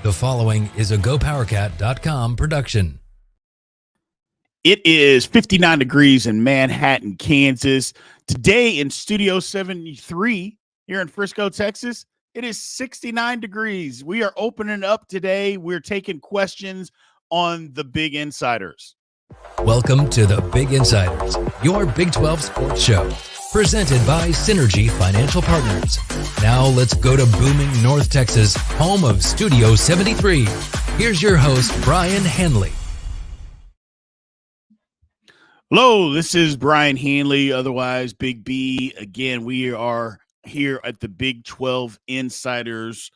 The following is a GoPowerCat.com production. It is 59 degrees in Manhattan, Kansas. Today in Studio 73 here in Frisco, Texas, it is 69 degrees. We are opening up today. We're taking questions on the Big Insiders. Welcome to the Big Insiders, your Big 12 sports show, presented by Synergy Financial Partners. Now let's go to booming North Texas, home of Studio 73. Here's your host, Brian Hanley. Hello, this is Brian Hanley, otherwise Big B. Again, we are here at the Big 12 Insiders,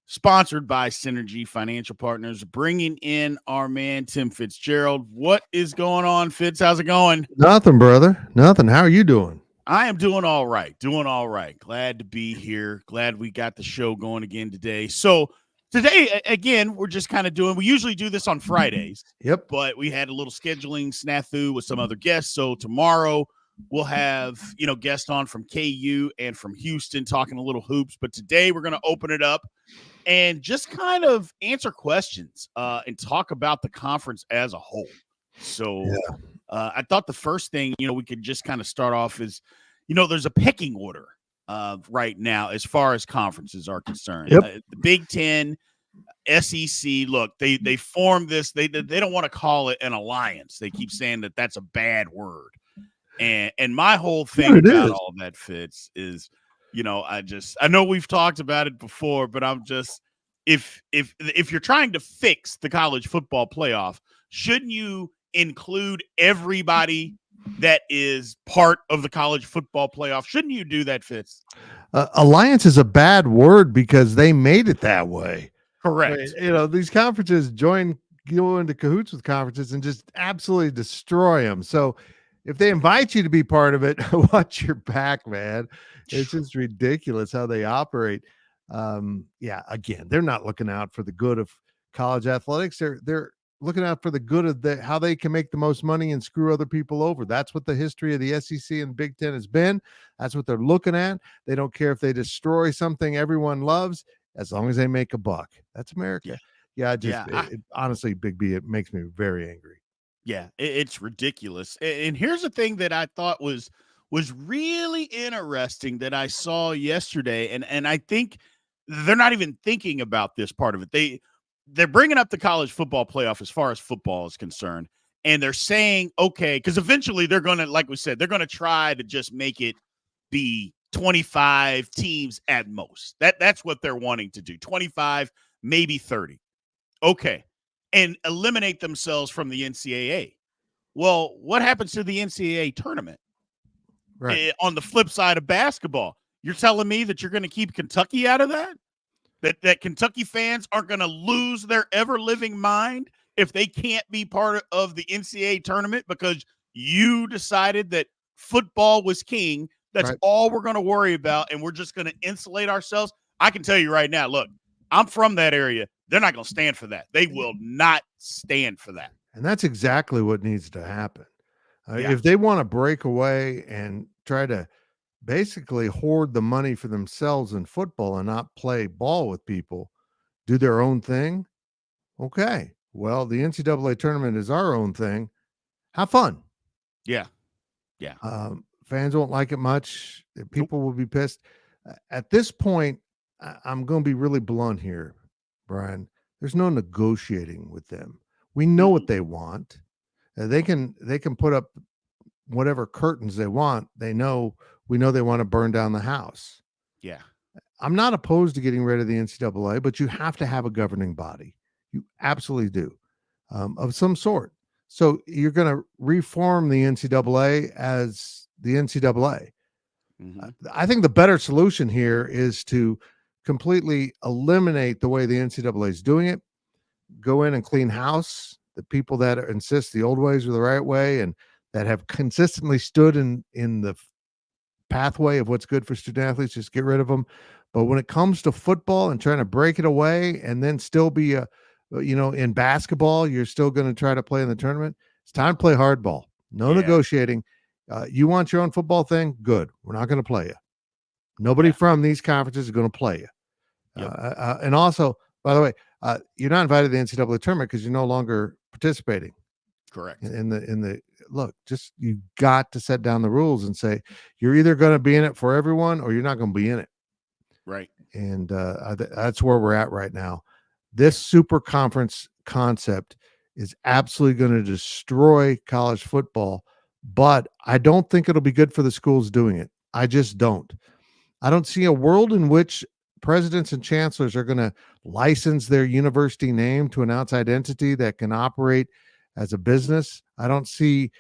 sponsored by Synergy Financial Partners, bringing in our man, Tim Fitzgerald. What is going on, Fitz? How's it going? Nothing, brother. Nothing. How are you doing? I am doing all right. Glad to be here. Glad we got the show going again today. So today, again, we're just kind of we usually do this on Fridays. Yep. But we had a little scheduling snafu with some other guests. So tomorrow we'll have, guests on from KU and from Houston talking a little hoops. But today we're going to open it up and just kind of answer questions and talk about the conference as a whole. So I thought the first thing, we could just kind of start off is, there's a pecking order right now as far as conferences are concerned. Yep. The Big Ten, SEC, look, they formed this. They don't want to call it an alliance. They keep saying that that's a bad word. And my whole thing about all that, Fitz, is, I know we've talked about it before, but I'm just, if you're trying to fix the college football playoff, shouldn't you include everybody that is part of the college football playoff? Shouldn't you do that, Fitz? Alliance is a bad word because they made it that way. Correct. I mean, these conferences go into cahoots with conferences and just absolutely destroy them. So if they invite you to be part of it, watch your back, man. It's just ridiculous how they operate. Again, they're not looking out for the good of college athletics. They're looking out for the good of how they can make the most money and screw other people over. That's what the history of the SEC and Big Ten has been. That's what they're looking at. They don't care if they destroy something everyone loves, as long as they make a buck. That's America. Honestly, Big B, it makes me very angry. Yeah, it's ridiculous. And here's the thing that I thought was really interesting that I saw yesterday, and I think they're not even thinking about this part of it. They're bringing up the college football playoff as far as football is concerned, and they're saying, okay, because eventually they're going to, like we said, they're going to try to just make it be 25 teams at most. That's what they're wanting to do, 25, maybe 30. Okay, and eliminate themselves from the NCAA. Well, what happens to the NCAA tournament? Right. On the flip side of basketball, you're telling me that you're going to keep Kentucky out of that? That Kentucky fans aren't going to lose their ever-living mind if they can't be part of the NCAA tournament because you decided that football was king. That's right. All we're going to worry about, and we're just going to insulate ourselves. I can tell you right now, look, I'm from that area. They're not going to stand for that. They will not stand for that. And that's exactly what needs to happen. If they want to break away and try to basically hoard the money for themselves in football and not play ball with people, do their own thing. Okay. Well, the NCAA tournament is our own thing. Have fun. Yeah. Fans won't like it much. People will be pissed. At this point, I'm going to be really blunt here, Brian. There's no negotiating with them. We know what they want. They can put up whatever curtains they want. We know they want to burn down the house. Yeah. I'm not opposed to getting rid of the NCAA, but you have to have a governing body. You absolutely do, of some sort. So you're going to reform the NCAA as the NCAA. Mm-hmm. I think the better solution here is to completely eliminate the way the NCAA is doing it, go in and clean house. The people that insist the old ways are the right way and that have consistently stood in the pathway of what's good for student athletes, just get rid of them. But when it comes to football and trying to break it away and then still be in basketball, you're still going to try to play in the tournament. It's time to play hardball. No negotiating. You want your own football thing? Good. We're not going to play you. Nobody from these conferences is going to play you. Yep. And also, By the way, you're not invited to the NCAA tournament because you're no longer participating Correct. in the look. Just you got to set down the rules and say you're either going to be in it for everyone or you're not going to be in it. Right. And that's where we're at right now. This super conference concept is absolutely going to destroy college football, but I don't think it'll be good for the schools doing it. I just don't. I don't see a world in which presidents and chancellors are going to license their university name to an outside entity that can operate as a business. I don't see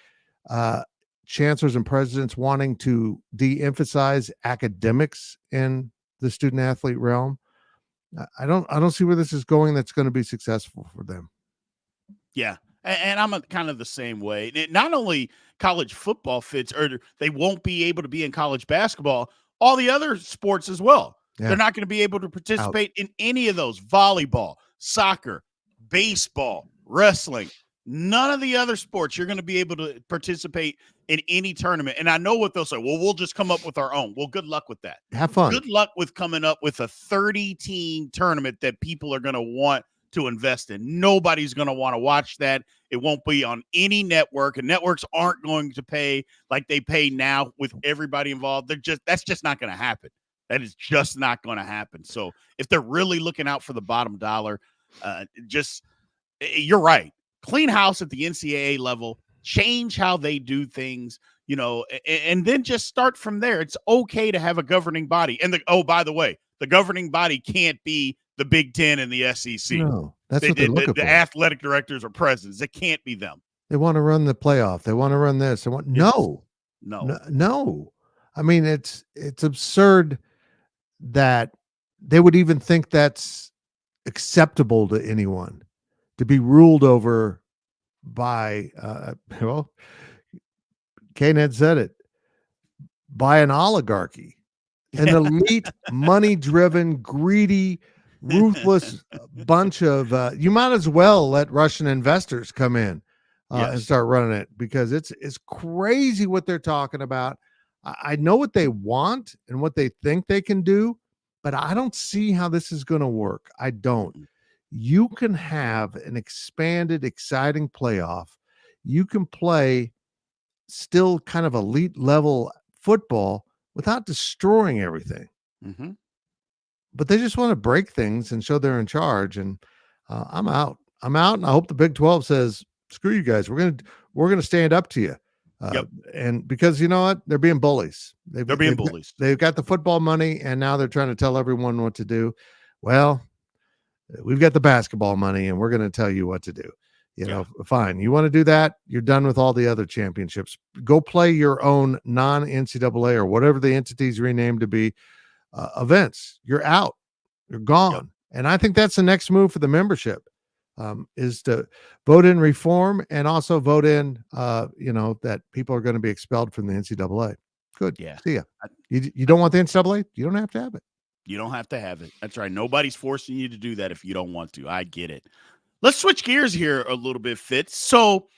chancellors and presidents wanting to de-emphasize academics in the student athlete realm. I don't see where this is going that's going to be successful for them. Yeah. And I'm kind of the same way. Not only college football fits, or they won't be able to be in college basketball, all the other sports as well. Yeah. They're not going to be able to participate in any of those: volleyball, soccer, baseball, wrestling. None of the other sports you're going to be able to participate in any tournament. And I know what they'll say. Well, we'll just come up with our own. Well, good luck with that. Have fun. Good luck with coming up with a 30-team tournament that people are going to want to invest in. Nobody's going to want to watch that. It won't be on any network, and networks aren't going to pay like they pay now with everybody involved. That's just not going to happen. That is just not going to happen. So if they're really looking out for the bottom dollar, you're right. Clean house at the NCAA level, change how they do things, and then just start from there. It's okay to have a governing body. And by the way, the governing body can't be the Big Ten and the SEC. No, that's what they're looking for. The athletic directors or presidents. It can't be them. They want to run the playoff. They want to run this. No. I mean, it's absurd that they would even think that's acceptable to anyone to be ruled over by, K-Ned said it, by an oligarchy, an elite, money-driven, greedy, ruthless bunch of, you might as well let Russian investors come in and start running it, because it's crazy what they're talking about. I know what they want and what they think they can do, but I don't see how this is going to work. I don't. You can have an expanded, exciting playoff. You can play still kind of elite level football without destroying everything. Mm-hmm. But they just want to break things and show they're in charge. And I'm out. And I hope the Big 12 says, screw you guys. We're going to stand up to you. And because you know what? They're being bullies. They're being bullies. They've got the football money, and now they're trying to tell everyone what to do. Well, we've got the basketball money, and we're going to tell you what to do. Fine. You want to do that? You're done with all the other championships. Go play your own non-NCAA or whatever the entity's renamed to be events. You're out. You're gone. Yep. And I think that's the next move for the membership, is to vote in reform and also vote in, that people are going to be expelled from the NCAA. Good. Yeah. See ya. You don't want the NCAA? You don't have to have it. You don't have to have it. That's right. Nobody's forcing you to do that if you don't want to. I get it. Let's switch gears here a little bit, Fitz. So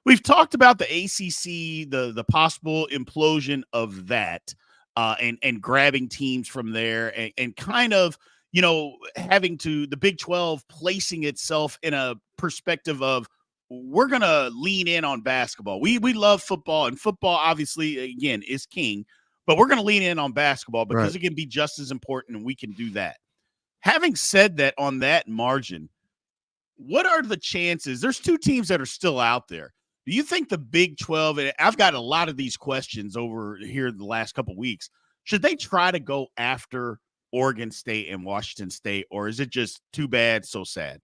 we've talked about the ACC, the possible implosion of that, and grabbing teams from there, and kind of, having the Big 12 placing itself in a perspective of, we're going to lean in on basketball. We love football, and football obviously, again, is king, but we're going to lean in on basketball because it can be just as important, and we can do that. Having said that, on that margin, what are the chances? There's two teams that are still out there. Do you think the Big 12, and I've got a lot of these questions over here the last couple of weeks, should they try to go after Oregon State and Washington State, or is it just too bad, so sad?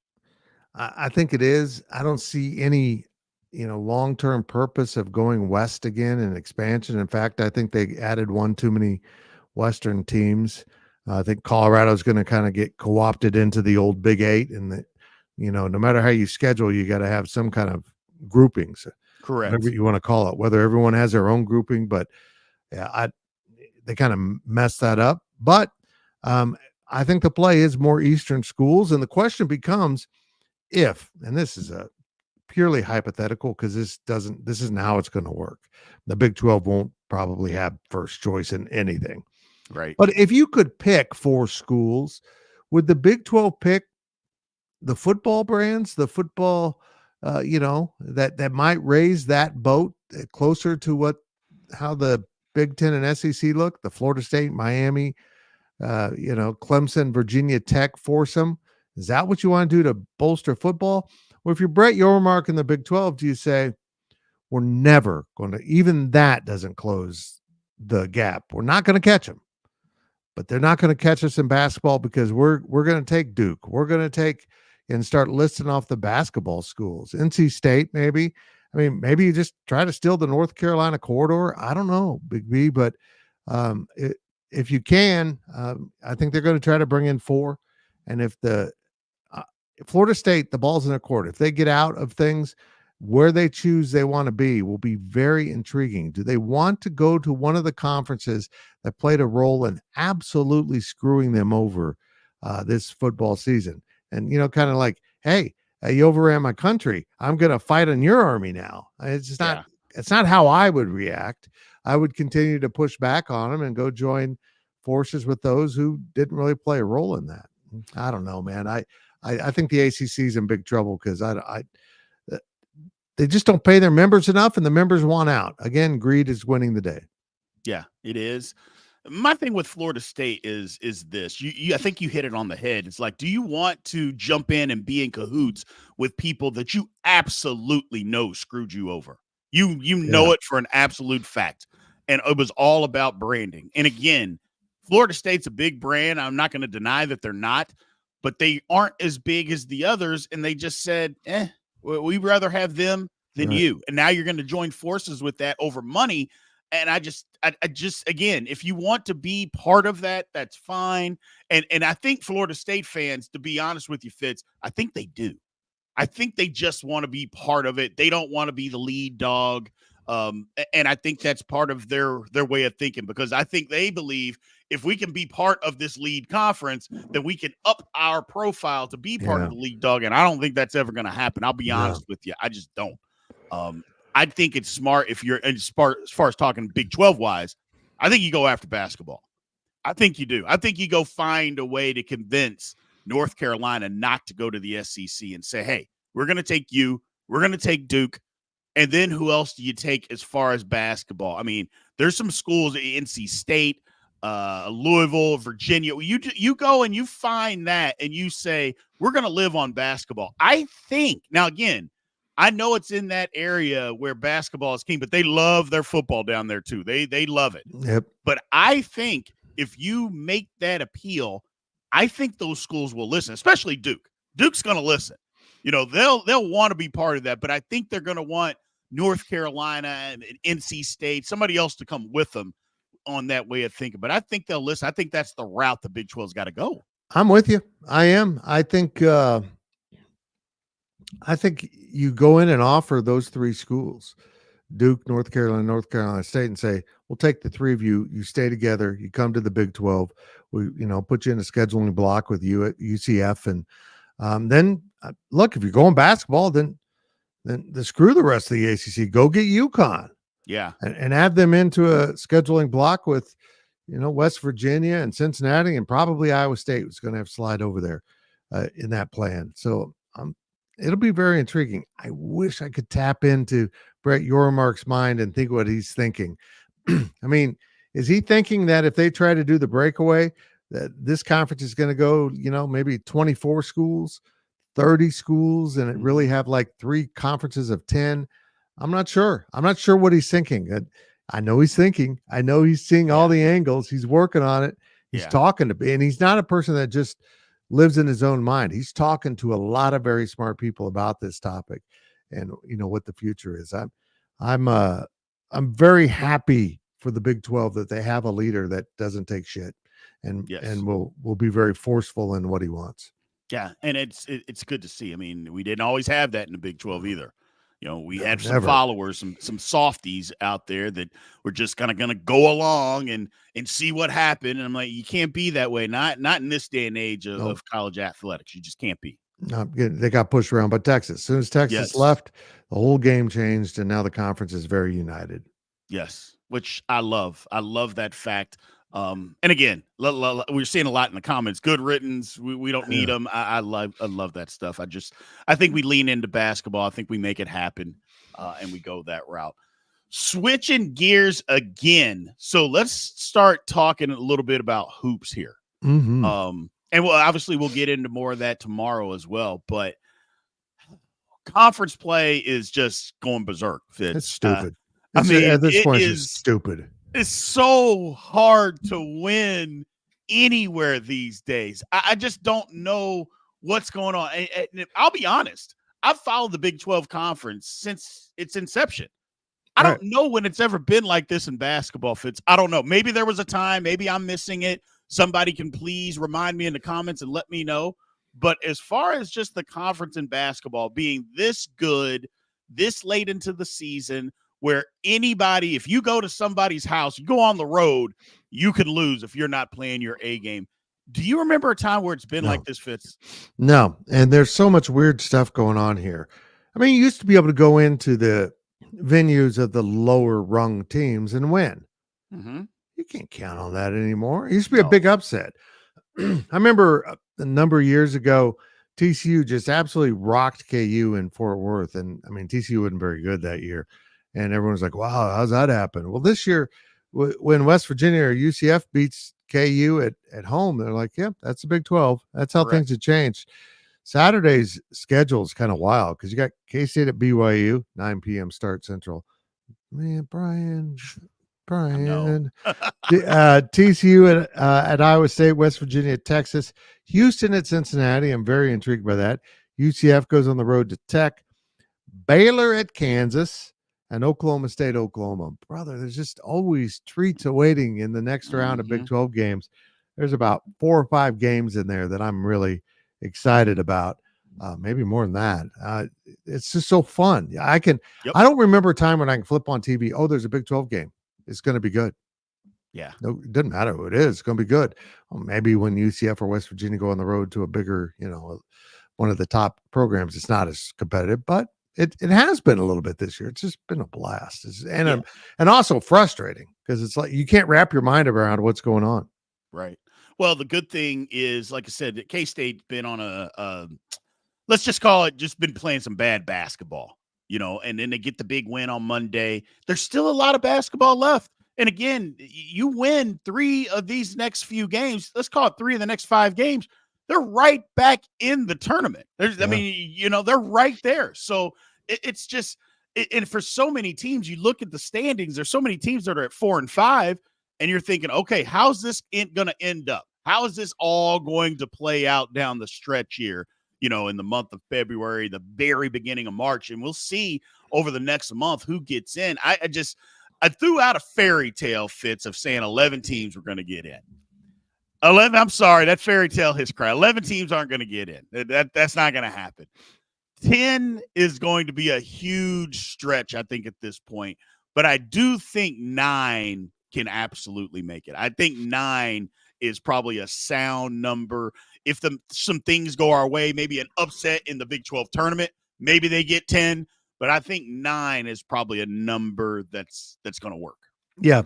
I think it is. I don't see any, long-term purpose of going west again and expansion. In fact, I think they added one too many Western teams. I think Colorado's going to kind of get co-opted into the old Big 8, and no matter how you schedule, you got to have some kind of groupings. Correct. Whatever you want to call it, whether everyone has their own grouping, but they kind of messed that up. But I think the play is more Eastern schools. And the question becomes if, and this is a purely hypothetical, because this isn't how it's going to work. The Big 12 won't probably have first choice in anything. Right. But if you could pick 4 schools, would the Big 12 pick the football brands, the football, that might raise that boat closer to how the Big Ten and SEC look, the Florida State, Miami, Clemson, Virginia Tech foursome. Is that what you want to do to bolster football? Or if you're Brett Yormark in the Big 12, do you say, we're never going to, even that doesn't close the gap. We're not going to catch them, but they're not going to catch us in basketball because we're going to take Duke. We're going to take and start listing off the basketball schools. NC State, maybe. I mean, maybe you just try to steal the North Carolina corridor. I don't know, Big B, but if you can, I think they're going to try to bring in 4. And if Florida State, the ball's in their court, if they get out of things, where they choose they want to be will be very intriguing. Do they want to go to one of the conferences that played a role in absolutely screwing them over this football season? And, kind of like, hey, you overran my country. I'm going to fight on your army now. It's not how I would react. I would continue to push back on them and go join forces with those who didn't really play a role in that. I don't know, man. I think the ACC is in big trouble because they just don't pay their members enough, and the members want out. Again, greed is winning the day. Yeah, it is. My thing with Florida State is this. I think you hit it on the head. It's like, do you want to jump in and be in cahoots with people that you absolutely know screwed you over? You know it for an absolute fact. And it was all about branding. And again, Florida State's a big brand. I'm not going to deny that they're not, but they aren't as big as the others. And they just said, we'd rather have them than you. And now you're going to join forces with that over money. And I just, again, if you want to be part of that, that's fine. And I think Florida State fans, to be honest with you, Fitz, I think they do. I think they just want to be part of it. They don't want to be the lead dog. And I think that's part of their way of thinking, because I think they believe if we can be part of this lead conference, then we can up our profile to be part of the lead dog. And I don't think that's ever going to happen. I'll be honest with you. I just don't. I think it's smart if you're, as far as talking Big 12 wise, I think you go after basketball. I think you do. I think you go find a way to convince North Carolina not to go to the SEC and say, hey, we're going to take you. We're going to take Duke. And then who else do you take as far as basketball? I mean, there's some schools, NC State, Louisville, Virginia. You go and you find that and you say, we're going to live on basketball. I think, now again, I know it's in that area where basketball is king, but they love their football down there too. They love it. Yep. But I think if you make that appeal, I think those schools will listen, especially Duke. Duke's going to listen. They'll want to be part of that, but I think they're going to want North Carolina and NC State, somebody else to come with them on that way of thinking. But I think they'll listen. I think that's the route the Big 12's got to go. I'm with you. I am. I think you go in and offer those 3 schools, Duke, North Carolina State, and say, we'll take the 3 of you. You stay together. You come to the Big 12. We, put you in a scheduling block with you at UCF. And then look, if you're going basketball, then screw the rest of the ACC. Go get UConn. Yeah. And add them into a scheduling block with, West Virginia and Cincinnati, and probably Iowa State was going to have to slide over there in that plan. So it'll be very intriguing. I wish I could tap into Brett Yormark's mind and think what he's thinking. I mean, is he thinking that if they try to do the breakaway, that this conference is going to go, maybe 24 schools, 30 schools, and it really have like 3 conferences of 10? I'm not sure. I'm not sure what he's thinking. I know he's thinking. I know he's seeing all the angles. He's working on it. He's talking to me, and he's not a person that just lives in his own mind. He's talking to a lot of very smart people about this topic and what the future is. I'm very happy for the Big 12 that they have a leader that doesn't take shit and will be very forceful in what he wants. Yeah, and it's good to see. I mean, we didn't always have that in the Big 12 either. We had some followers, some softies out there that were just kind of going to go along and see what happened. And I'm like, you can't be that way. Not in this day and age of college athletics. You just can't be. No, they got pushed around by Texas. As soon as Texas left, the whole game changed, and now the conference is very united. Yes, which I love. I love that fact And again, we're seeing a lot in the comments. Good riddance. We don't need them. I love that stuff. I think we lean into basketball. I think we make it happen, and we go that route. Switching gears again. So let's start talking a little bit about hoops here. Mm-hmm. And obviously we'll get into more of that tomorrow as well. But conference play is just going berserk. It's stupid. At this point, it's just stupid. It's so hard to win anywhere these days. I just don't know what's going on. And I'll be honest. I've followed the Big 12 conference since its inception. I don't know when it's ever been like this in basketball, Fitz. I don't know. Maybe there was a time. Maybe I'm missing it. Somebody can please remind me in the comments and let me know. But as far as just the conference in basketball being this good, this late into the season, where anybody, if you go to somebody's house, you go on the road, you could lose if you're not playing your A game. Do you remember a time where it's been like this, Fitz? No. And there's so much weird stuff going on here. I mean, you used to be able to go into the venues of the lower rung teams and win. Mm-hmm. You can't count on that anymore. It used to be a big upset. I remember a number of years ago, TCU just absolutely rocked KU in Fort Worth. And I mean, TCU wasn't very good that year. And everyone was like, wow, how's that happen? Well, this year, when West Virginia or UCF beats KU at home, they're like, yeah, that's the Big 12. That's how things have changed. Saturday's schedule is kind of wild because you got K-State at BYU, 9 p.m. start Central. Man, Brian. TCU at Iowa State, West Virginia at Texas, Houston at Cincinnati. I'm very intrigued by that. UCF goes on the road to Tech, Baylor at Kansas, and Oklahoma State, Oklahoma. Brother, there's just always treats awaiting in the next round of Big 12 games. There's about 4 or 5 games in there that I'm really excited about. Maybe more than that. It's just so fun. I don't remember a time when I can flip on TV. Oh, there's a Big 12 game. It's going to be good. Yeah. No, it doesn't matter who it is. It's going to be good. Well, maybe when UCF or West Virginia go on the road to a bigger, one of the top programs, it's not as competitive, but it has been a little bit this year. It's just been a blast. And also frustrating because it's like you can't wrap your mind around what's going on. Right. Well, the good thing is, like I said, K-State's been on a let's just call it, just been playing some bad basketball, and then they get the big win on Monday. There's still a lot of basketball left. And again, you win 3 of these next few games. Let's call it 3 of the next 5 games. They're right back in the tournament. I mean, they're right there. So it's just, and for so many teams, you look at the standings, there's so many teams that are at 4 and 5, and you're thinking, okay, how's this going to end up? How is this all going to play out down the stretch here, in the month of February, the very beginning of March? And we'll see over the next month who gets in. I threw out a fairy tale, Fitz, of saying 11 teams were going to get in. 11, I'm sorry, that fairy tale has cried. 11 teams aren't going to get in. That's not going to happen. 10 is going to be a huge stretch, I think, at this point. But I do think 9 can absolutely make it. I think 9 is probably a sound number. If some things go our way, maybe an upset in the Big 12 tournament, maybe they get 10. But I think 9 is probably a number that's going to work. Yeah,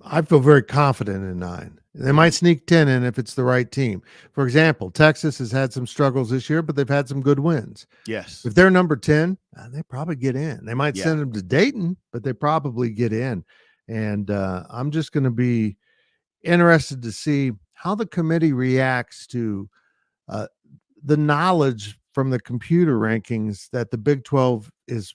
I feel very confident in 9. They might sneak 10 in if it's the right team. For example, Texas has had some struggles this year, but they've had some good wins. Yes. If they're number 10, they probably get in. They might send them to Dayton, but they probably get in. And I'm just going to be interested to see how the committee reacts to the knowledge from the computer rankings that the Big 12 is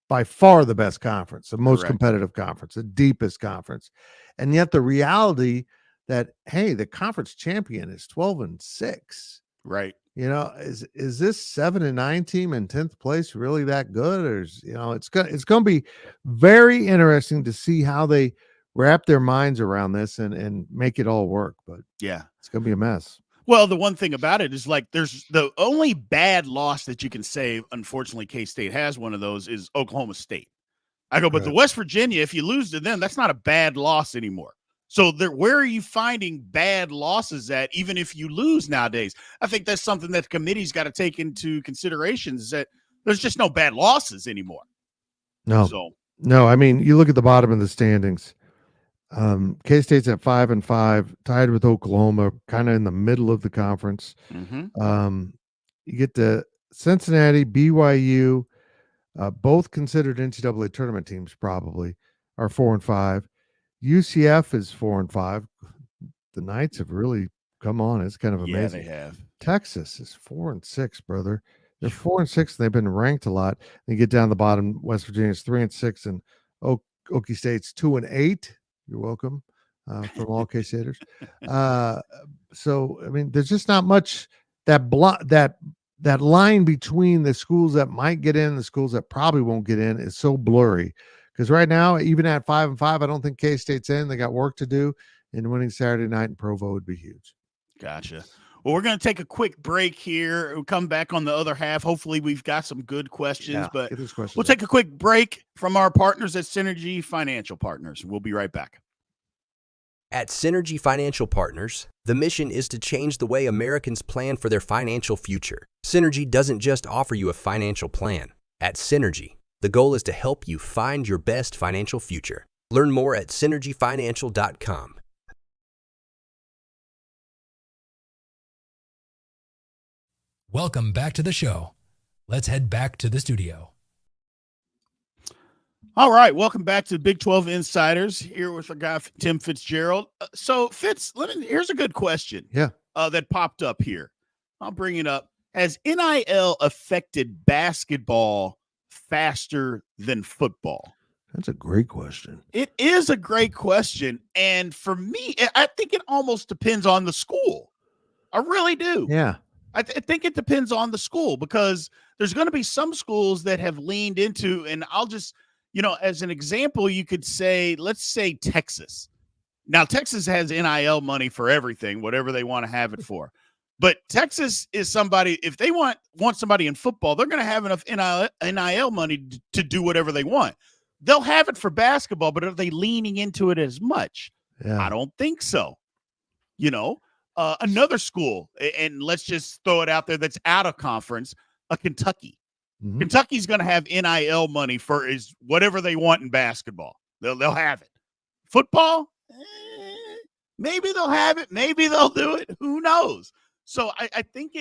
by far the best conference, the most competitive conference, the deepest conference. And yet the reality that, hey, the conference champion is 12-6. Right. Is this 7-9 team in 10th place really that good? Or it's going to be very interesting to see how they wrap their minds around this and make it all work. But yeah, it's going to be a mess. Well, the one thing about it is, like, there's the only bad loss that you can say, unfortunately, K-State has one of those, is Oklahoma State. But the West Virginia, if you lose to them, that's not a bad loss anymore. So where are you finding bad losses at, even if you lose nowadays? I think that's something that the committee's got to take into consideration, is that there's just no bad losses anymore. No, I mean, you look at the bottom of the standings. K-State's at 5-5, tied with Oklahoma, kind of in the middle of the conference. Mm-hmm. You get to Cincinnati, BYU, both considered NCAA tournament teams, probably are 4-5. UCF is 4-5. The Knights have really come on. It's kind of Yeah, they amazing. have. Texas is 4-6, brother. They're 4-6, and they've been ranked a lot. They get down the bottom. West Virginia's 3-6, and Okie State's 2-8. You're welcome from all K Staters. So I mean, there's just not much that that line between the schools that might get in, and the schools that probably won't get in, is so blurry. Because right now, even at 5-5, I don't think K State's in. They got work to do, and winning Saturday night in Provo would be huge. Gotcha. Well, we're going to take a quick break here. We'll come back on the other half. Hopefully, we've got some good questions, but we'll take a quick break from our partners at Synergy Financial Partners. We'll be right back. At Synergy Financial Partners, the mission is to change the way Americans plan for their financial future. Synergy doesn't just offer you a financial plan. At Synergy, the goal is to help you find your best financial future. Learn more at synergyfinancial.com. Welcome back to the show. Let's head back to the studio. All right, welcome back to Big 12 Insiders, here with our guy Tim Fitzgerald. So, Fitz, here's a good question. Yeah. That popped up here. I'll bring it up. Has NIL affected basketball faster than football? That's a great question. It is a great question, and for me, I think it almost depends on the school. I really do. Yeah. I think it depends on the school, because there's going to be some schools that have leaned into, and I'll just, as an example, you could say, let's say Texas. Now, Texas has NIL money for everything, whatever they want to have it for. But Texas is somebody, if they want somebody in football, they're going to have enough NIL money to do whatever they want. They'll have it for basketball, but are they leaning into it as much? Yeah. I don't think so. Another school, and let's just throw it out there that's out of conference, Kentucky. Mm-hmm. Kentucky's going to have NIL money for whatever they want in basketball. They'll have it. Football, maybe they'll have it. Maybe they'll do it. Who knows? So I think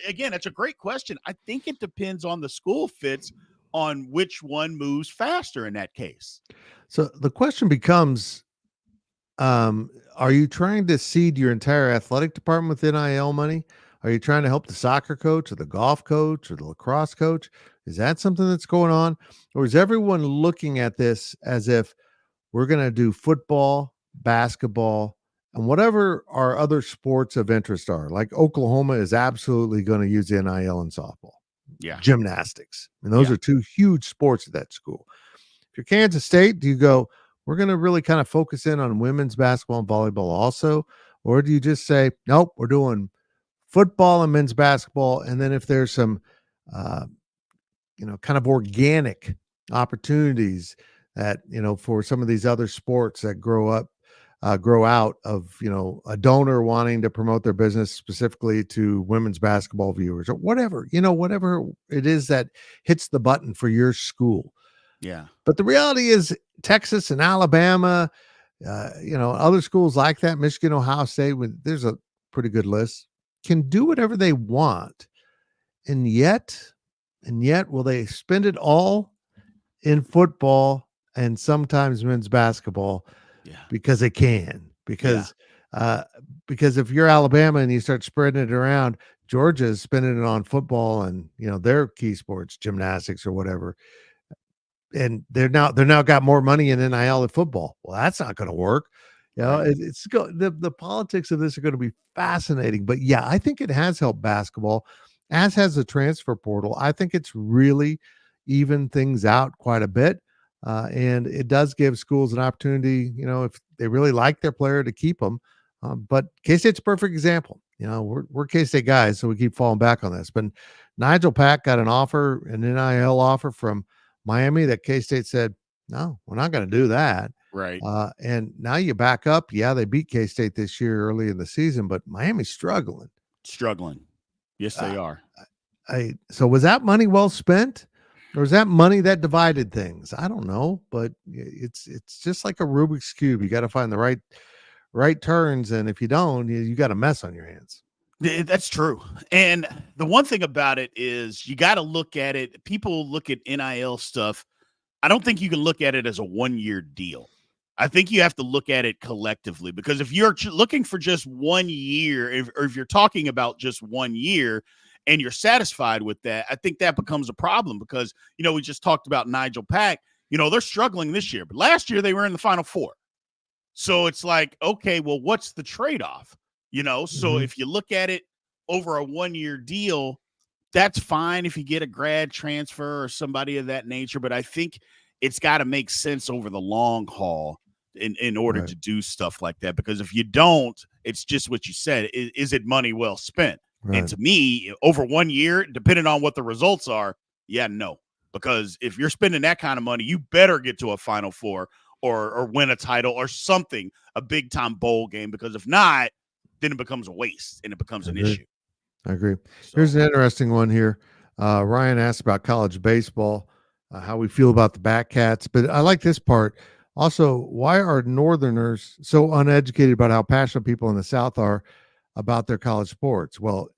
again, it's a great question. I think it depends on the school, Fitz, on which one moves faster in that case. So the question becomes, are you trying to seed your entire athletic department with NIL money? Are you trying to help the soccer coach or the golf coach or the lacrosse coach? Is that something that's going on? Or is everyone looking at this as if we're going to do football, basketball, and whatever our other sports of interest are? Like Oklahoma is absolutely going to use NIL in softball. Yeah. Gymnastics. And those are two huge sports at that school. If you're Kansas State, do you go, we're going to really kind of focus in on women's basketball and volleyball also? Or do you just say, nope, we're doing football and men's basketball? And then if there's some, kind of organic opportunities that, for some of these other sports that grow out of, a donor wanting to promote their business specifically to women's basketball viewers or whatever it is that hits the button for your school. Yeah. But the reality is Texas and Alabama, other schools like that, Michigan, Ohio State, there's a pretty good list, can do whatever they want. And yet will they spend it all in football and sometimes men's basketball? Yeah. Because they can. Because if you're Alabama and you start spreading it around, Georgia is spending it on football and their key sports, gymnastics or whatever. And they're now got more money in NIL than football. Well, that's not going to work. Right. The politics of this are going to be fascinating. But yeah, I think it has helped basketball, as has the transfer portal. I think it's really evened things out quite a bit. And it does give schools an opportunity, if they really like their player, to keep them. But K-State's a perfect example. We're K-State guys, so we keep falling back on this. But Nigel Pack got an NIL offer from Miami that K-State said, no, we're not going to do that. Right. And now you back up. Yeah, they beat K-State this year early in the season, but Miami's struggling. Yes, they are. So was that money well spent? Or is that money that divided things? I don't know, but it's just like a Rubik's cube. You got to find the right turns, and if you don't, you got a mess on your hands. That's true. And the one thing about it is you got to look at it. People look at NIL stuff. I don't think you can look at it as a 1-year deal. I think you have to look at it collectively, because if you're looking for just 1 year, or if you're talking about just 1 year and you're satisfied with that, I think that becomes a problem, because, we just talked about Nigel Pack. They're struggling this year, but last year they were in the Final Four. So it's like, okay, well, what's the trade-off? So if you look at it over a 1-year deal, that's fine if you get a grad transfer or somebody of that nature. But I think it's got to make sense over the long haul in order to do stuff like that. Because if you don't, it's just what you said. Is it money well spent? Right. And to me, over 1 year, depending on what the results are, no. Because if you're spending that kind of money, you better get to a Final Four or win a title or something, a big-time bowl game. Because if not, then it becomes a waste and it becomes an issue. I agree. So, here's an interesting one here. Ryan asked about college baseball, how we feel about the Batcats, but I like this part. Also, why are Northerners so uneducated about how passionate people in the South are about their college sports? Well,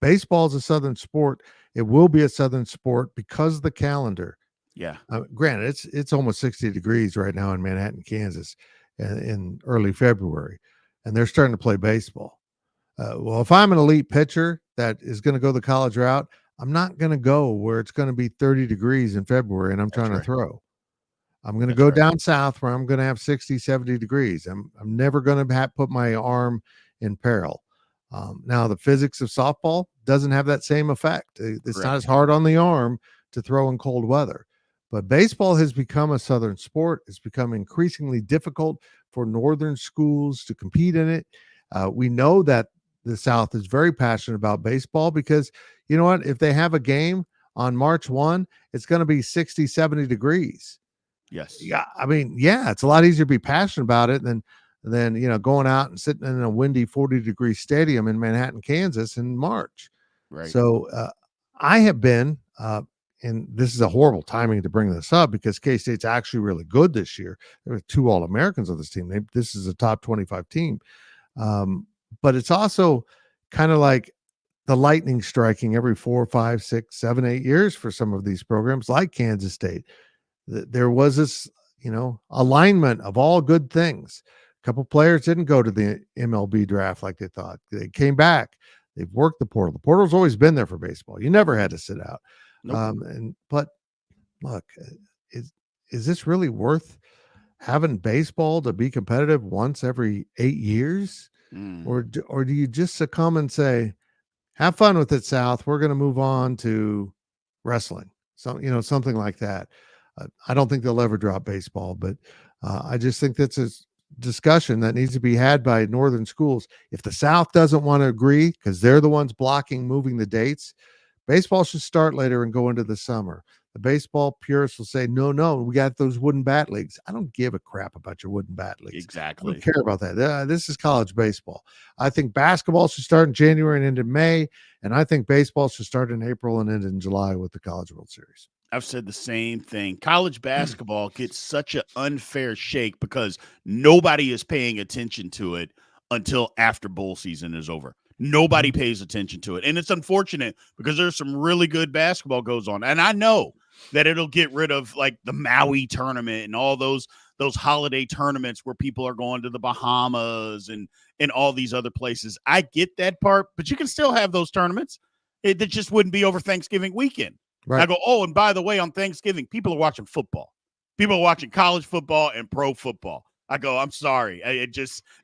baseball is a Southern sport. It will be a Southern sport because of the calendar. Yeah. Granted, it's almost 60 degrees right now in Manhattan, Kansas, in early February, and they're starting to play baseball. Well, if I'm an elite pitcher that is going to go the college route, I'm not going to go where it's going to be 30 degrees in February and I'm trying to throw. I'm going to go down south where I'm going to have 60, 70 degrees. I'm never going to put my arm in peril. Now, the physics of softball doesn't have that same effect. It's not as hard on the arm to throw in cold weather. But baseball has become a Southern sport. It's become increasingly difficult for Northern schools to compete in it. We know that the South is very passionate about baseball because, you know what, if they have a game on March 1, it's going to be 60, 70 degrees. Yes. Yeah. I mean, it's a lot easier to be passionate about it than going out and sitting in a windy 40-degree stadium in Manhattan, Kansas in March. Right. So I have been, and this is a horrible timing to bring this up because K-State's actually really good this year. There were 2 All-Americans on this team. This is a top 25 team. But it's also kind of like the lightning striking every 4, 5, 6, 7, 8 years for some of these programs like Kansas State. There was this, alignment of all good things. A couple players didn't go to the MLB draft like they thought. They came back. They've worked the portal. The portal's always been there for baseball. You never had to sit out. Nope. But look, is this really worth having baseball to be competitive once every 8 years? Or do you just succumb and say, have fun with it, South. We're going to move on to wrestling. So, something like that. I don't think they'll ever drop baseball, but I just think that's a discussion that needs to be had by Northern schools. If the South doesn't want to agree because they're the ones moving the dates, baseball should start later and go into the summer. The baseball purists will say, no, we got those wooden bat leagues. I don't give a crap about your wooden bat leagues. Exactly. I don't care about that. This is college baseball. I think basketball should start in January and end in May, and I think baseball should start in April and end in July with the College World Series. I've said the same thing. College basketball gets such an unfair shake because nobody is paying attention to it until after bowl season is over. Nobody pays attention to it. And it's unfortunate because there's some really good basketball goes on. And I know that it'll get rid of like the Maui tournament and all those holiday tournaments where people are going to the Bahamas and all these other places. I get that part, but you can still have those tournaments. It just wouldn't be over Thanksgiving weekend. Right. I go, oh, and by the way, on Thanksgiving, people are watching football. People are watching college football and pro football. I go, I'm sorry.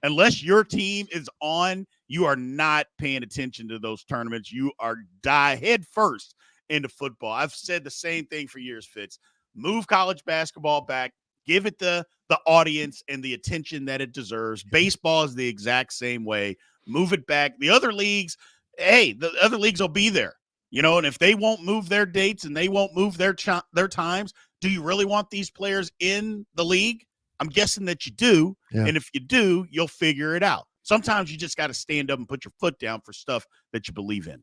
Unless your team is on, you are not paying attention to those tournaments. You are die head first into football. I've said the same thing for years, Fitz. Move college basketball back. Give it the audience and the attention that it deserves. Baseball is the exact same way. Move it back. The other leagues, the other leagues will be there. And if they won't move their dates and they won't move their times, do you really want these players in the league? I'm guessing that you do. Yeah. And if you do, you'll figure it out. Sometimes you just got to stand up and put your foot down for stuff that you believe in.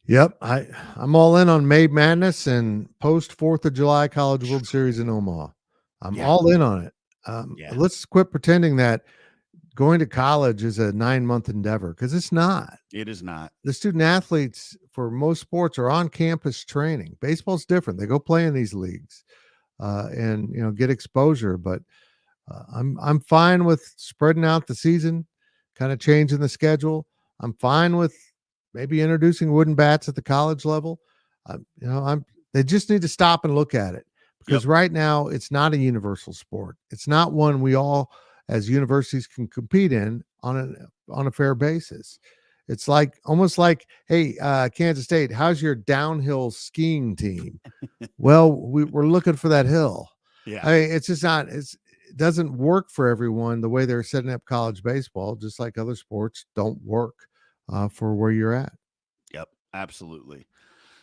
Yep, I'm all in on May Madness and post 4th of July College World Series in Omaha. I'm Yeah. all in on it. Yeah. Let's quit pretending that going to college is a 9-month endeavor, because it's not. It is not. The student athletes for most sports are on campus training. Baseball's different. They go play in these leagues and get exposure. But I'm fine with spreading out the season, kind of changing the schedule. I'm fine with maybe introducing wooden bats at the college level. They just need to stop and look at it, because right now it's not a universal sport. It's not one we all as universities can compete in on a fair basis. It's almost like, hey, Kansas State, how's your downhill skiing team? Well, we're looking for that hill. Yeah. I mean, it's just not. It doesn't work for everyone the way they're setting up college baseball. Just like other sports don't work for where you're at. Yep, absolutely.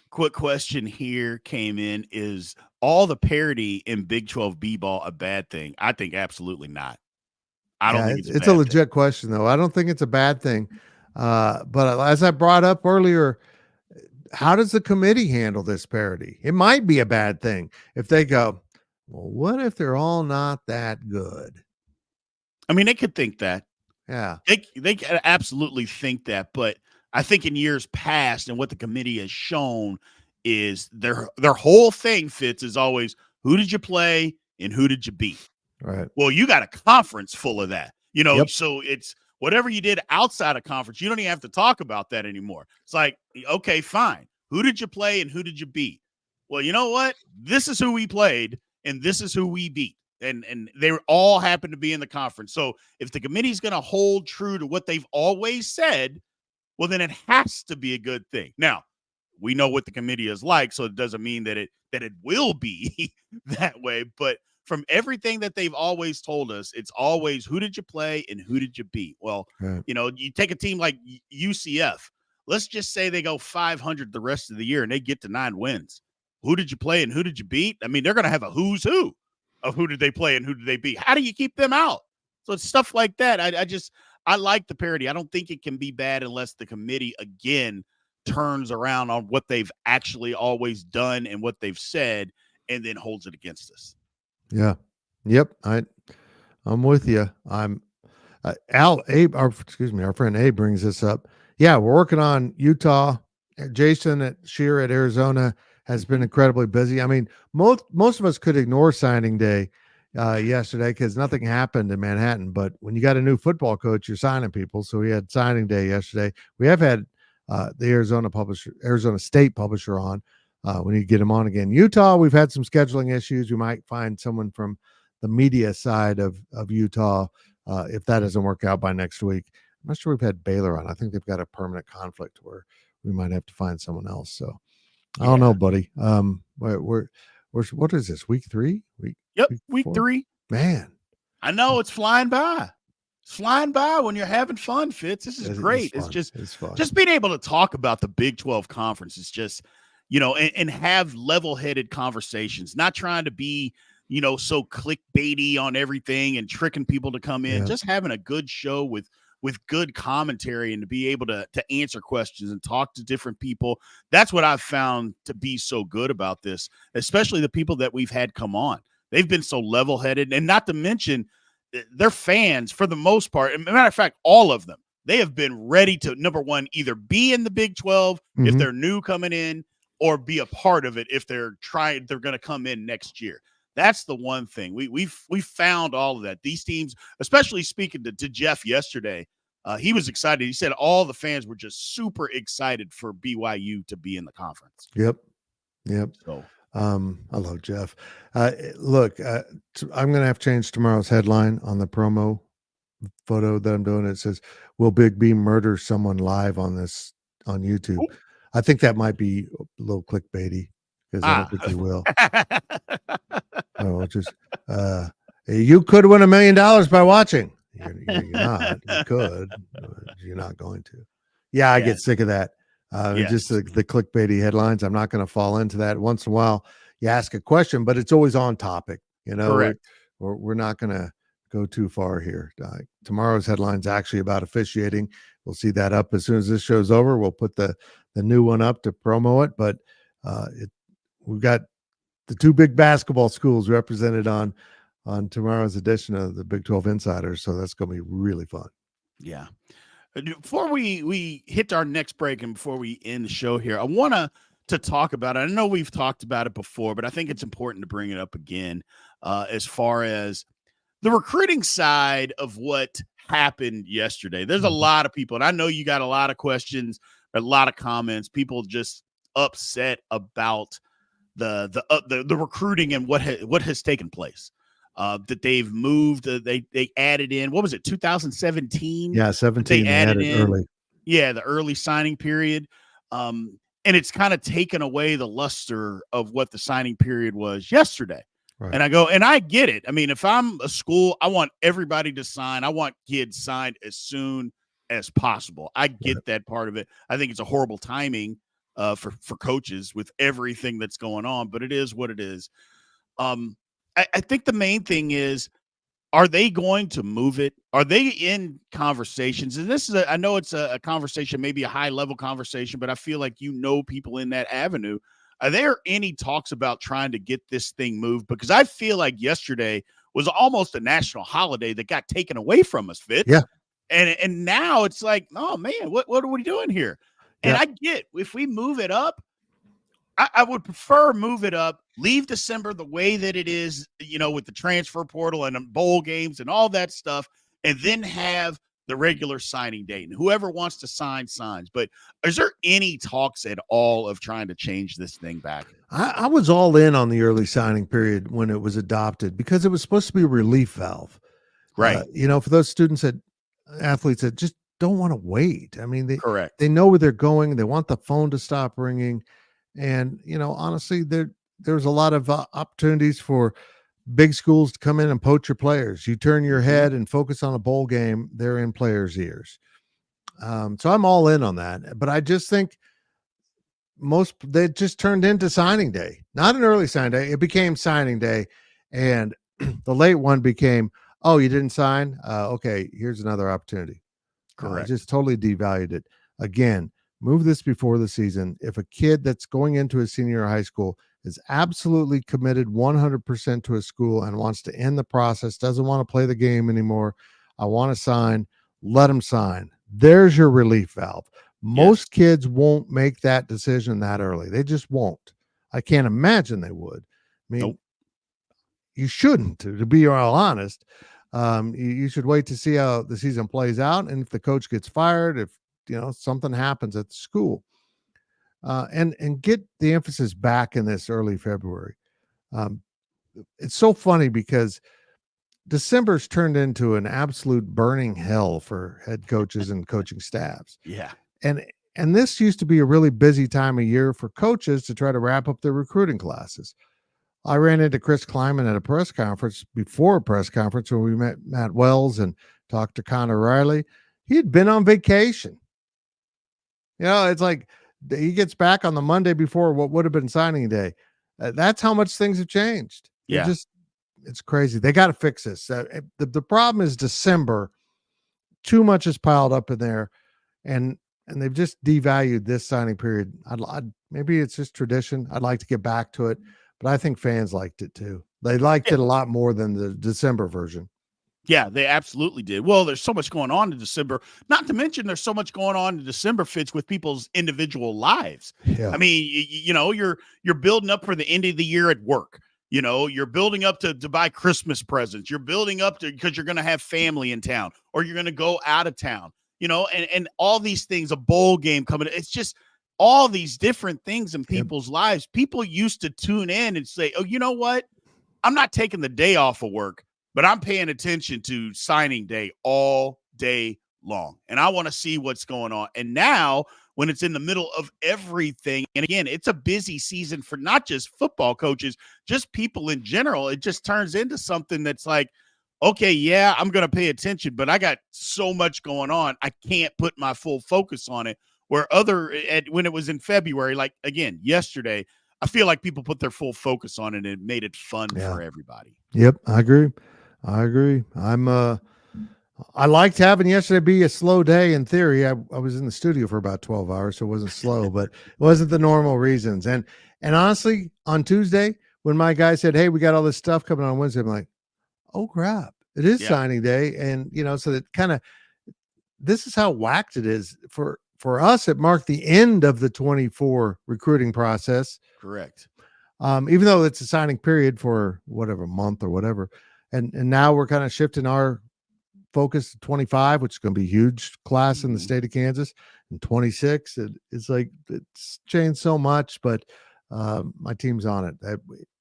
Quick question here came in: is all the parity in Big 12 b-ball a bad thing? I think absolutely not. I don't think it's a bad legit question, though. I don't think it's a bad thing. But as I brought up earlier, how does the committee handle this parity? It might be a bad thing if they go, well, what if they're all not that good? I mean, they could think that. Yeah. They could absolutely think that, but I think in years past and what the committee has shown is their whole thing, Fitz, is always who did you play and who did you beat? Right. Well, you got a conference full of that, Yep. So it's whatever you did outside of conference, you don't even have to talk about that anymore. It's like, okay, fine. Who did you play and who did you beat? Well, you know what? This is who we played and this is who we beat. And they all happen to be in the conference. So if the committee's going to hold true to what they've always said, well, then it has to be a good thing. Now, we know what the committee is like, so it doesn't mean that it will be that way. But from everything that they've always told us, it's always who did you play and who did you beat? Well, right. You take a team like UCF. Let's just say they go 500 the rest of the year and they get to 9 wins. Who did you play and who did you beat? I mean, they're going to have a who's who of who did they play and who did they beat. How do you keep them out? So it's stuff like that. I like the parity. I don't think it can be bad unless the committee, again, turns around on what they've actually always done and what they've said and then holds it against us. Yeah. Yep. I'm with you. I'm our friend Abe brings this up. Yeah, we're working on Utah. Jason at Shear at Arizona has been incredibly busy. I mean, most of us could ignore signing day yesterday because nothing happened in Manhattan. But when you got a new football coach, you're signing people. So we had signing day yesterday. We have had the Arizona State publisher on. We need to get him on again. Utah, we've had some scheduling issues. We might find someone from the media side of Utah if that doesn't work out by next week. I'm not sure we've had Baylor on. I think they've got a permanent conflict where we might have to find someone else. So I don't know, buddy. We're what is this, week 3? Week 3. Man, I know it's flying by. It's flying by when you're having fun, Fitz. This is great. It's fun. Just being able to talk about the Big 12 conference is just, and have level-headed conversations, not trying to be, so clickbaity on everything and tricking people to come in, just having a good show with good commentary and to be able to answer questions and talk to different people. That's what I've found to be so good about this, especially the people that we've had come on. They've been so level-headed, and not to mention their fans, for the most part, as a matter of fact, all of them, they have been ready to, number one, either be in the Big 12 if they're new coming in, or be a part of it if they're going to come in next year. That's the one thing. We found all of that. These teams, especially speaking to Jeff yesterday, he was excited. He said all the fans were just super excited for BYU to be in the conference. Yep. So I love Jeff. Look, I'm going to have to change tomorrow's headline on the promo photo that I'm doing. It says, "Will Big B murder someone live on YouTube?" Ooh. I think that might be a little clickbaity because I don't think he will. You could win $1 million by watching. You're not. You could. You're not going to. Yeah, I get sick of that. Just the clickbaity headlines. I'm not going to fall into that. Once in a while, you ask a question, but it's always on topic. Correct. We're not going to go too far here. Tomorrow's headline's actually about officiating. We'll see that up as soon as this show's over. We'll put the new one up to promo it. But we've got the two big basketball schools represented on tomorrow's edition of the Big 12 Insiders. So that's going to be really fun. Yeah. Before we hit our next break and before we end the show here, I want to talk about it. I know we've talked about it before, but I think it's important to bring it up again as far as the recruiting side of what happened yesterday. There's a lot of people, and I know you got a lot of questions, a lot of comments, people just upset about the recruiting and what has taken place. That they've moved, they added in, what was it, 2017? Yeah, 17. They added in early. Yeah, the early signing period. And it's kind of taken away the luster of what the signing period was yesterday. Right. And I get it. I mean, if I'm a school, I want everybody to sign. I want kids signed as soon as possible. I get that part of it. I think it's a horrible timing for coaches with everything that's going on, but it is what it is. I think the main thing is, are they going to move it? Are they in conversations? And this is I know it's a conversation, maybe a high level conversation, but I feel like people in that avenue. Are there any talks about trying to get this thing moved? Because I feel like yesterday was almost a national holiday that got taken away from us, Fitz. Yeah. And now it's like, oh man, what are we doing here? And I get, if we move it up, I would prefer move it up, leave December the way that it is, with the transfer portal and bowl games and all that stuff, and then have the regular signing date. And whoever wants to sign, signs. But is there any talks at all of trying to change this thing back? I was all in on the early signing period when it was adopted because it was supposed to be a relief valve. Right. For those athletes that just don't want to wait. I mean, correct. They know where they're going. They want the phone to stop ringing. And, honestly, there's a lot of opportunities for big schools to come in and poach your players. You turn your head and focus on a bowl game, they're in players' ears. So I'm all in on that. But I just think they just turned into signing day, not an early signing day. It became signing day. And the late one became, oh, you didn't sign? Okay, here's another opportunity. Correct. Just totally devalued it. Again, move this before the season. If a kid that's going into a senior high school is absolutely committed 100% to a school and wants to end the process, doesn't want to play the game anymore, I want to sign, let them sign. There's your relief valve. Most kids won't make that decision that early. They just won't. I can't imagine they would. I mean, You shouldn't, to be all honest. You should wait to see how the season plays out. And if the coach gets fired, if something happens at the school, and get the emphasis back in this early February. It's so funny because December's turned into an absolute burning hell for head coaches and coaching staffs. Yeah. And this used to be a really busy time of year for coaches to try to wrap up their recruiting classes. I ran into Chris Kleiman at a press conference before a press conference when we met Matt Wells and talked to Connor Riley. He had been on vacation. It's like he gets back on the Monday before what would have been signing day. That's how much things have changed. Yeah. It's crazy. They got to fix this. The problem is December. Too much is piled up in there, and they've just devalued this signing period. Maybe it's just tradition. I'd like to get back to it, but I think fans liked it too. They liked it a lot more than the December version. Yeah, they absolutely did. Well, there's so much going on in December. Not to mention there's so much going on in December, Fitz, with people's individual lives. Yeah. I mean, you're building up for the end of the year at work. You're building up to buy Christmas presents. You're building up because you're going to have family in town or you're going to go out of town, and all these things, a bowl game coming. It's just all these different things in people's lives. People used to tune in and say, oh, you know what? I'm not taking the day off of work, but I'm paying attention to signing day all day long. And I want to see what's going on. And now when it's in the middle of everything, and again, it's a busy season for not just football coaches, just people in general, it just turns into something that's like, okay, yeah, I'm going to pay attention, but I got so much going on. I can't put my full focus on it. Where when it was in February, like again, yesterday, I feel like people put their full focus on it and it made it fun for everybody. Yep, I agree. I agree. I liked having yesterday be a slow day in theory. I was in the studio for about 12 hours, so it wasn't slow, but it wasn't the normal reasons. And honestly, on Tuesday, when my guy said, "Hey, we got all this stuff coming on Wednesday," I'm like, "Oh crap. It is Yeah, signing day." And so that kind of, this is how whacked it is for us. It marked the end of the 24 recruiting process. correct. Even though it's a signing period for whatever month or whatever. And now we're kind of shifting our focus to 25, which is going to be a huge class in the Mhm. state of Kansas, and 26. It's like, it's changed so much, but my team's on it.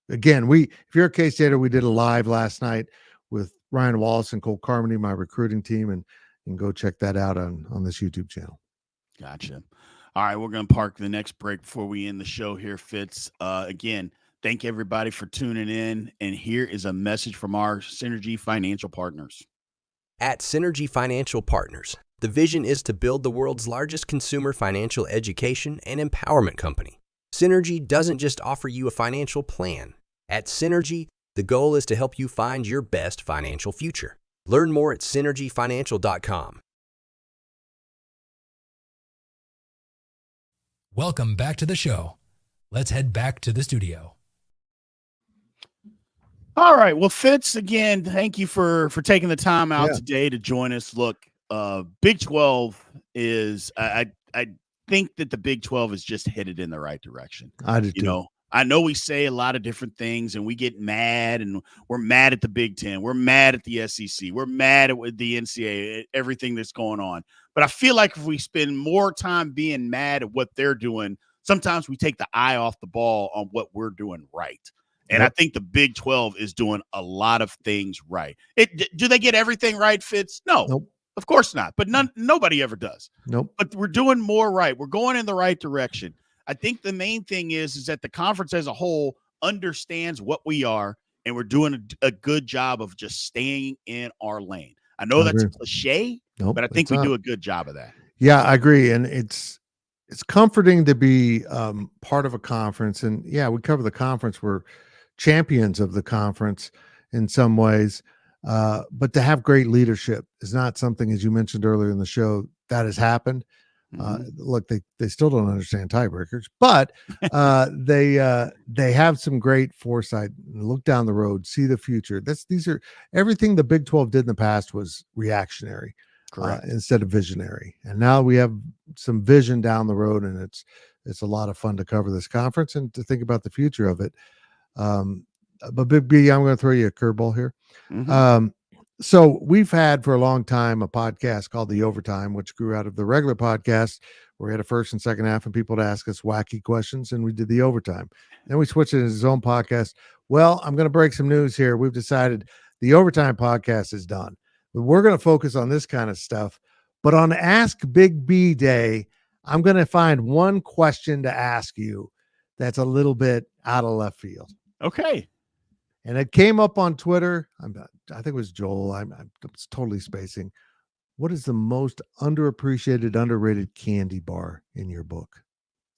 Again, if you're a K-Stater, we did a live last night with Ryan Wallace and Cole Carmody, my recruiting team, and you can go check that out on this YouTube channel. Gotcha. All right, we're going to park the next break before we end the show here, Fitz. Again, thank everybody for tuning in. And here is a message from our Synergy Financial Partners. At Synergy Financial Partners, the vision is to build the world's largest consumer financial education and empowerment company. Synergy doesn't just offer you a financial plan. At Synergy, the goal is to help you find your best financial future. Learn more at synergyfinancial.com. Welcome back to the show. Let's head back to the studio. All right. Well, Fitz, again, thank you for taking the time out Yeah. today to join us. Look, Big 12 is I think that the Big 12 is just headed in the right direction. I did too. I know we say a lot of different things and we get mad, and we're mad at the Big 10. We're mad at the SEC. We're mad at the NCAA, everything that's going on. But I feel like if we spend more time being mad at what they're doing, sometimes we take the eye off the ball on what we're doing right. And Yep. I think the Big 12 is doing a lot of things right. Do they get everything right, Fitz? No, Nope. of course not. But nobody ever does. Nope. But we're doing more right. We're going in the right direction. I think the main thing is that the conference as a whole understands what we are, and we're doing a good job of just staying in our lane. I know I that's a agree. cliche, Nope. but I think it's we not. do a good job of that. Yeah, I agree. And it's comforting to be part of a conference. And yeah, we cover the conference. We're champions of the conference in some ways. But to have great leadership is not something, as you mentioned earlier in the show, that has happened. Look, they still don't understand tiebreakers, but they have some great foresight. Look down the road, see the future. These are everything the Big 12 did in the past was reactionary, Correct. instead of visionary. And now we have some vision down the road, and it's a lot of fun to cover this conference and to think about the future of it. But Big B, I'm going to throw you a curveball here. So we've had for a long time a podcast called The Overtime, which grew out of the regular podcast where we had a first and second half and people would ask us wacky questions, and we did The Overtime. Then we switched it to his own podcast. Well, I'm going to break some news here. We've decided The Overtime podcast is done. But we're going to focus on this kind of stuff. But on Ask Big B Day, I'm going to find one question to ask you that's a little bit out of left field. Okay. And it came up on Twitter. I think it was Joel. I'm totally spacing. What is the most underappreciated, underrated candy bar in your book?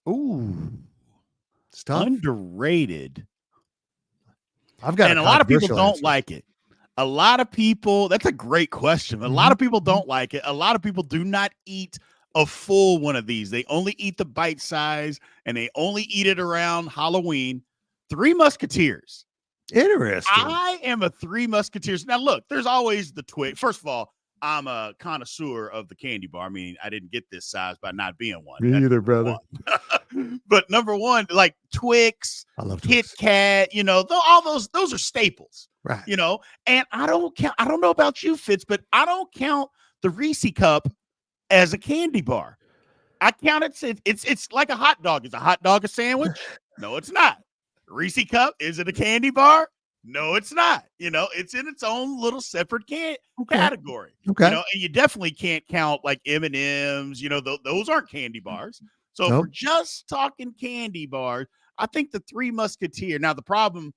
Ooh, It's tough. underrated. I've got And a lot of people controversial don't answer. like it. A lot of people, that's a great question. A lot of people don't like it. A lot of people do not eat a full one of these. They only eat the bite size, and they only eat it around Halloween. Three Musketeers. Interesting. I am a Three Musketeers. Now, look, there's always the Twix. First of all, I'm a connoisseur of the candy bar. I mean, I didn't get this size by not being one. Me either, brother. But number one, like Twix, I love Kit Twix. Kat, all those are staples. Right. And I don't count. I don't know about you, Fitz, but I don't count the Reese cup as a candy bar. I count it. It's like a hot dog. Is a hot dog a sandwich? No, it's not. Reese cup, is it a candy bar? No, it's not. It's in its own little separate category. Okay. And you definitely can't count like M&Ms. Those aren't candy bars. So if we're just talking candy bars, I think the Three Musketeer. Now the problem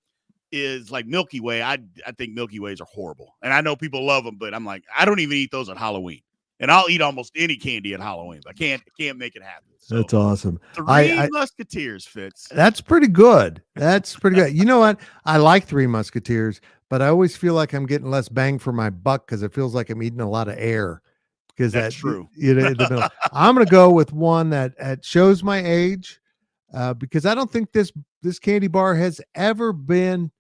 is like Milky Way. I think Milky Ways are horrible, and I know people love them, but I'm like, I don't even eat those at Halloween. And I'll eat almost any candy at Halloween. I can't make it happen. So, that's awesome. Three Musketeers, Fitz. That's pretty good. That's pretty good. You know what? I like Three Musketeers, but I always feel like I'm getting less bang for my buck because it feels like I'm eating a lot of air. Because That's true. In the middle. I'm going to go with one that shows my age, because I don't think this candy bar has ever been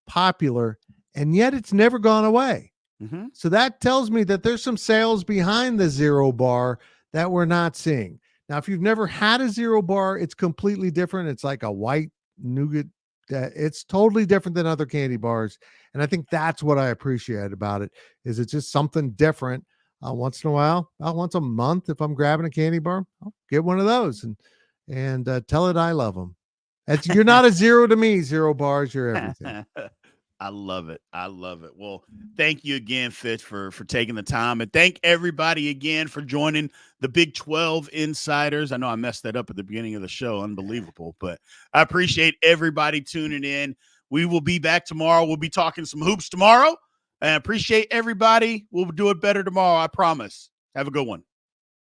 popular, and yet it's never gone away. Mm-hmm. So that tells me that there's some sales behind the Zero bar that we're not seeing. Now, if you've never had a Zero bar, it's completely different. It's like a white nougat. It's totally different than other candy bars. And I think that's what I appreciate about it, is it's just something different. Once in a while, once a month, if I'm grabbing a candy bar, I'll get one of those and tell it I love them. You're not a zero to me, Zero bars. You're everything. I love it. I love it. Well, thank you again, Fitz, for taking the time. And thank everybody again for joining the Big 12 Insiders. I know I messed that up at the beginning of the show. Unbelievable. But I appreciate everybody tuning in. We will be back tomorrow. We'll be talking some hoops tomorrow. And I appreciate everybody. We'll do it better tomorrow. I promise. Have a good one.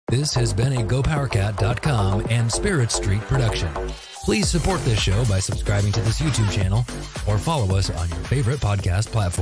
This has been a GoPowerCat.com and Spirit Street production. Please support this show by subscribing to this YouTube channel or follow us on your favorite podcast platform.